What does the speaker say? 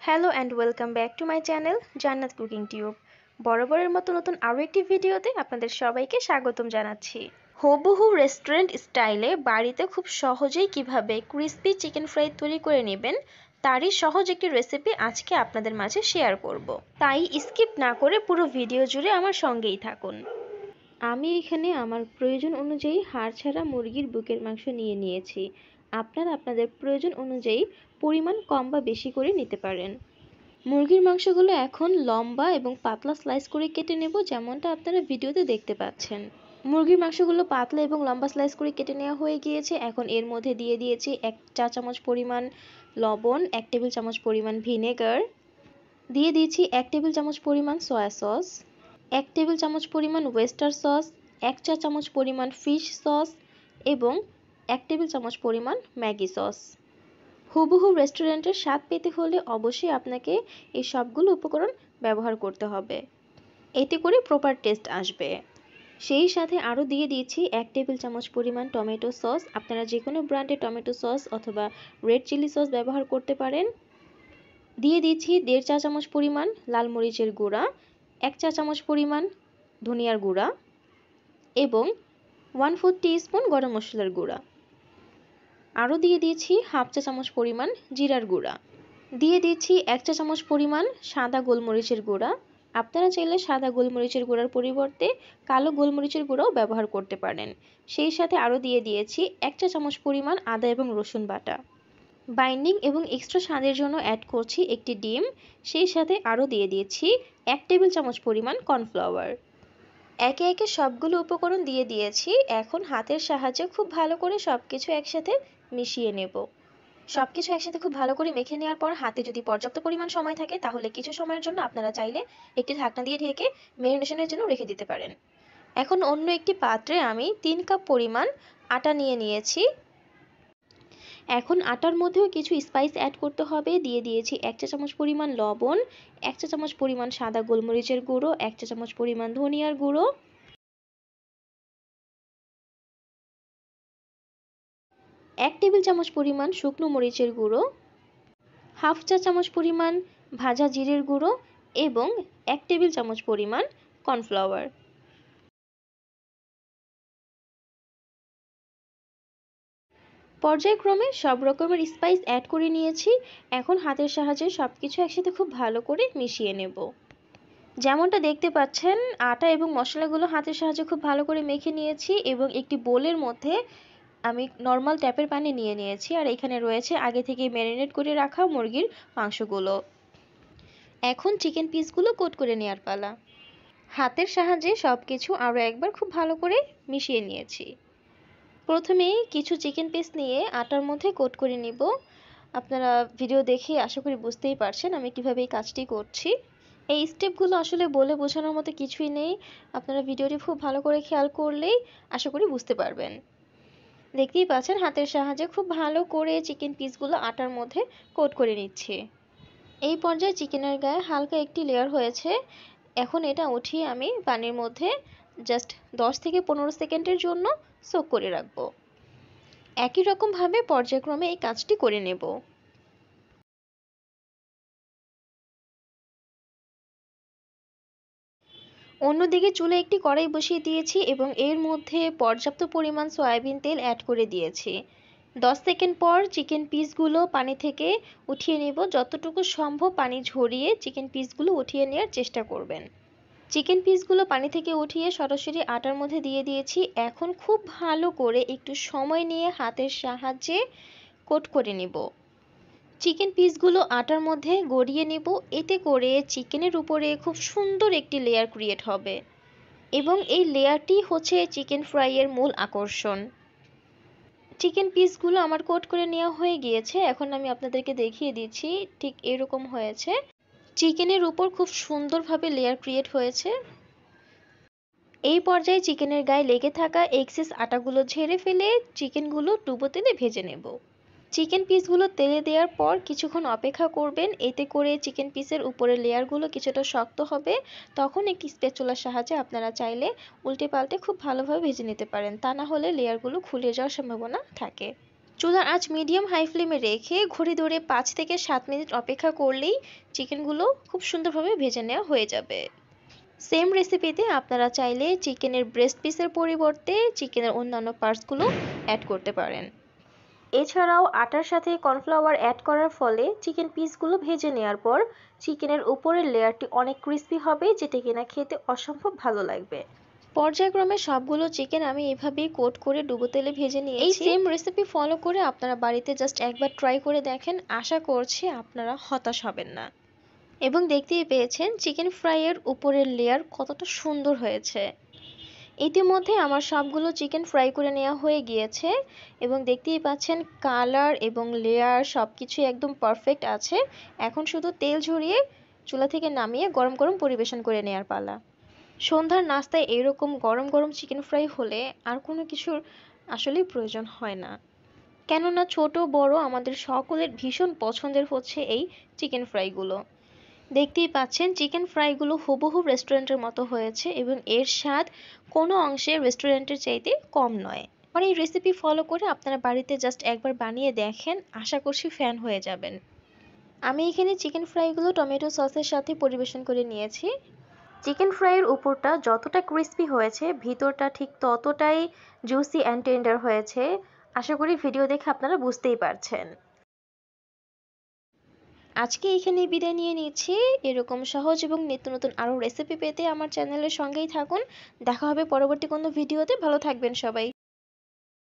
Hello and welcome back to my channel জান্নাত cooking tube. বরাবরের মতো নতুন আরও একটি ভিডিওতে আপনাদের সবাইকে স্বাগতম জানাচ্ছি। হুবহু রেস্টুরেন্ট স্টাইলে বাড়িতে খুব সহজেই কিভাবে ক্রিস্পি চিকেন ফ্রাই তৈরি করে নেবেন তারই সহজ একটি রেসিপি আজকে আপনাদের মাঝে শেয়ার করব। তাই স্কিপ না করে পুরো ভিডিও জুড়ে আমার সঙ্গেই থাকুন। আমি এখানে আমার প্রয়োজন অনুযায়ী হাড় ছাড়া মুরগির বুকের মাংস নিয়েছি। আপনারা আপনাদের প্রয়োজন অনুযায়ী পরিমাণ কম বা বেশি করে নিতে পারেন। মুরগির মাংসগুলো এখন লম্বা এবং পাতলা স্লাইস করে কেটে নেব, যেমনটা আপনারা ভিডিওতে দেখতে পাচ্ছেন। মুরগির মাংসগুলো পাতলা এবং লম্বা স্লাইস করে কেটে নেওয়া হয়ে গিয়েছে। এখন এর মধ্যে দিয়ে দিয়েছি 1 চা চামচ পরিমাণ লবণ, 1 টেবিল চামচ পরিমাণ ভিনেগার, দিয়ে দিয়েছি 1 টেবিল চামচ পরিমাণ সয়া সস, 1 টেবিল চামচ পরিমাণ ওয়েস্টার সস, 1 চা চামচ পরিমাণ ফিশ সস এবং 1 টেবিল চামচ পরিমাণ ম্যাগি সস। হুবহু রেস্টুরেন্টের স্বাদ পেতে হলে অবশ্যই আপনাকে এই সবগুলো উপকরণ ব্যবহার করতে হবে, এতে করে প্রপার টেস্ট আসবে। সেই সাথে আরও দিয়ে দিয়েছি 1 টেবিল চামচ পরিমাণ টমেটো সস। আপনারা যে কোনো ব্র্যান্ডের টমেটো সস অথবা রেড চিলি সস ব্যবহার করতে পারেন। দিয়ে দিচ্ছি 1.5 চা চামচ পরিমাণ লাল মরিচের গুঁড়া, 1 চা চামচ পরিমাণ ধনিয়ার গুঁড়া এবং 1/4 টিস্পুন গরম মশলার গুঁড়া। আরও দিয়ে দিয়েছি হাফ চা চামচ পরিমাণ জিরার গুঁড়া। দিয়ে দিচ্ছি 1 চা চামচ পরিমাণ সাদা গোলমরিচের গুঁড়া। আপনারা চাইলে সাদা গোলমরিচের গুঁড়ার পরিবর্তে কালো গোলমরিচের গুঁড়াও ব্যবহার করতে পারেন। সেই সাথে আরও দিয়ে দিয়েছি 1 চা চামচ পরিমাণ আদা এবং রসুন বাটা। বাইন্ডিং এবং এক্সট্রা স্বাদের জন্য অ্যাড করছি একটি ডিম। সেই সাথে আরও দিয়ে দিয়েছি 1 টেবিল চামচ পরিমাণ কর্নফ্লাওয়ার। একে একে সবগুলো উপকরণ দিয়ে দিয়েছি। এখন হাতের সাহায্যে খুব ভালো করে সবকিছু একসাথে মিশিয়ে নেব। সবকিছু একসাথে খুব ভালো করে মেখে নেওয়ার পর হাতে যদি পর্যাপ্ত পরিমাণ সময় থাকে তাহলে কিছু সময়ের জন্য আপনারা চাইলে একটি ঢাকনা দিয়ে ঢেকে ম্যারিনেশনের জন্য রেখে দিতে পারেন। এখন অন্য একটি পাত্রে আমি 3 কাপ পরিমাণ আটা নিয়েছি। এখন আটার মধ্যেও কিছু স্পাইস অ্যাড করতে হবে। দিয়ে দিয়েছি 1 চা চামচ পরিমাণ লবণ, 1 চা চামচ পরিমাণ সাদা গোলমরিচের গুঁড়ো, 1 চা চামচ পরিমাণ ধনিয়ার গুঁড়ো, 1 টেবিল চামচ পরিমাণ শুকনো মরিচের গুঁড়ো, হাফ চা চামচ পরিমাণ ভাজা জিরের গুঁড়ো এবং 1 টেবিল চামচ পরিমাণ কর্নফ্লাওয়ার। পর্যায়ক্রমে সব রকমের স্পাইস অ্যাড করে নিয়েছি। এখন হাতের সাহায্যে সবকিছু একসাথে খুব ভালো করে মিশিয়ে নেব। যেমনটা দেখতে পাচ্ছেন আটা এবং মশলাগুলো হাতের সাহায্যে খুব ভালো করে মেখে নিয়েছি এবং একটি বোলের মধ্যে আমি নর্মাল ট্যাপের পানি নিয়েছি আর এখানে রয়েছে আগে থেকে ম্যারিনেট করে রাখা মুরগির মাংসগুলো। এখন চিকেন পিসগুলো কোট করে নেওয়ার পালা। হাতের সাহায্যে সবকিছু আরও একবার খুব ভালো করে মিশিয়ে নিয়েছি। প্রথমেই কিছু চিকেন পিস নিয়ে আটার মধ্যে কোট করে নিব। আপনারা ভিডিও দেখে আশা করি বুঝতেই পারছেন আমি কিভাবে এই কাজটি করছি। এই স্টেপগুলো আসলে বলে বোঝানোর মতো কিছুই নেই, আপনারা ভিডিওটি খুব ভালো করে খেয়াল করলেই আশা করি বুঝতে পারবেন। দেখতেই পাচ্ছেন হাতের সাহায্যে খুব ভালো করে চিকেন পিসগুলো আটার মধ্যে কোট করে নিচ্ছি। এই পর্যায়ে চিকেনের গায়ে হালকা একটি লেয়ার হয়েছে। এখন এটা উঠিয়ে আমি পানির মধ্যে জাস্ট 10 থেকে 15 সেকেন্ডের জন্য সোক করে রাখবো। একই রকমভাবে পর্যায়ক্রমে এই কাজটি করে নেব। অন্যদিকে চুলে একটি কড়াই বসিয়ে দিয়েছি এবং এর মধ্যে পর্যাপ্ত পরিমাণ সয়াবিন তেল অ্যাড করে দিয়েছি। 10 সেকেন্ড পর চিকেন পিসগুলো পানি থেকে উঠিয়ে নেব। যতটুকু সম্ভব পানি ঝরিয়ে চিকেন পিসগুলো উঠিয়ে নেওয়ার চেষ্টা করবেন। চিকেন পিসগুলো পানি থেকে উঠিয়ে সরাসরি আটার মধ্যে দিয়ে দিয়েছি। এখন খুব ভালো করে একটু সময় নিয়ে হাতের সাহায্যে কোট করে নেব। চিকেন পিসগুলো আটার মধ্যে গড়িয়ে নেব, এতে করে চিকেনের উপরে খুব সুন্দর একটি লেয়ার ক্রিয়েট হবে এবং এই লেয়ারটি হচ্ছে চিকেন ফ্রাইয়ের মূল আকর্ষণ। চিকেন পিসগুলো আমার কোট করে নেওয়া হয়ে গিয়েছে। এখন আমি আপনাদেরকে দেখিয়ে দিচ্ছি ঠিক এরকম হয়েছে। চিকেনের উপর খুব সুন্দরভাবে লেয়ার ক্রিয়েট হয়েছে। এই পর্যায়ে চিকেনের গায়ে লেগে থাকা এক্সেস আটাগুলো ঝেড়ে ফেলে চিকেনগুলো ডুবো তেলে ভেজে নেব। চিকেন পিসগুলো তেলে দেওয়ার পর কিছুক্ষণ অপেক্ষা করবেন, এতে করে চিকেন পিসের উপরের লেয়ারগুলো কিছুটা শক্ত হবে। তখন একটি স্প্যাচুলার সাহায্যে আপনারা চাইলে উল্টে পাল্টে খুব ভালোভাবে ভেজে নিতে পারেন, তা না হলে লেয়ারগুলো খুলে যাওয়ার সম্ভাবনা থাকে। চুলার আঁচ মিডিয়াম হাই ফ্লেমে রেখে ঘড়ি ধরে 5 থেকে 7 মিনিট অপেক্ষা করলেই চিকেনগুলো খুব সুন্দরভাবে ভেজে নেওয়া হয়ে যাবে। সেম রেসিপিতে আপনারা চাইলে চিকেনের ব্রেস্ট পিসের পরিবর্তে চিকেনের অন্যান্য পার্টসগুলো অ্যাড করতে পারেন। এছাড়াও আটার সাথে কর্নফ্লাওয়ার অ্যাড করার ফলে চিকেন পিসগুলো ভেজে নেওয়ার পর চিকেনের উপরের লেয়ারটি অনেক ক্রিস্পি হবে, যেটা কিনা খেতে অসম্ভব ভালো লাগবে। পর্যায়ক্রমে সবগুলো চিকেন আমি এভাবেই কোট করে ডুবো তেলে ভেজে নিয়েছি। এই সেম রেসিপি ফলো করে আপনারা বাড়িতে জাস্ট একবার ট্রাই করে দেখেন, আশা করছি আপনারা হতাশ হবেন না। এবং দেখতেই পেয়েছেন চিকেন ফ্রাইয়ের উপরের লেয়ার কতটা সুন্দর হয়েছে। ইতিমধ্যে আমার সবগুলো চিকেন ফ্রাই করে নেওয়া হয়ে গিয়েছে এবং দেখতেই পাচ্ছেন কালার এবং লেয়ার সব কিছুই একদম পারফেক্ট আছে। এখন শুধু তেল ঝরিয়ে চুলা থেকে নামিয়ে গরম গরম পরিবেশন করে নেওয়ার পালা। সন্ধ্যার নাস্তায় এরকম গরম গরম চিকেন ফ্রাই হলে আর কোনো কিছুর আসলেই প্রয়োজন হয় না, কেননা ছোট বড় আমাদের সকলের ভীষণ পছন্দের হচ্ছে এই চিকেন ফ্রাইগুলো। দেখতেই পাচ্ছেন চিকেন ফ্রাইগুলো হুবহু রেস্টুরেন্টের মতো হয়েছে এবং এর স্বাদ কোনো অংশে রেস্টুরেন্টের চাইতে কম নয়। আর এই রেসিপি ফলো করে আপনারা বাড়িতে জাস্ট একবার বানিয়ে দেখেন, আশা করছি ফ্যান হয়ে যাবেন। আমি এখানে চিকেন ফ্রাইগুলো টমেটো সসের সাথে পরিবেশন করে নিয়েছি। চিকেন ফ্রাইয়ের উপরটা যতটা ক্রিস্পি হয়েছে ভিতরটা ঠিক ততটাই জুসি অ্যান্ড টেন্ডার হয়েছে। আশা করি ভিডিও দেখে আপনারা বুঝতেই পারছেন। আজকে এখানেই বিদায় নিয়ে নিচ্ছি। এরকম সহজ এবং নিত্য নতুন আরও রেসিপি পেতে আমার চ্যানেলের সঙ্গেই থাকুন। দেখা হবে পরবর্তী কোনো ভিডিওতে। ভালো থাকবেন সবাই।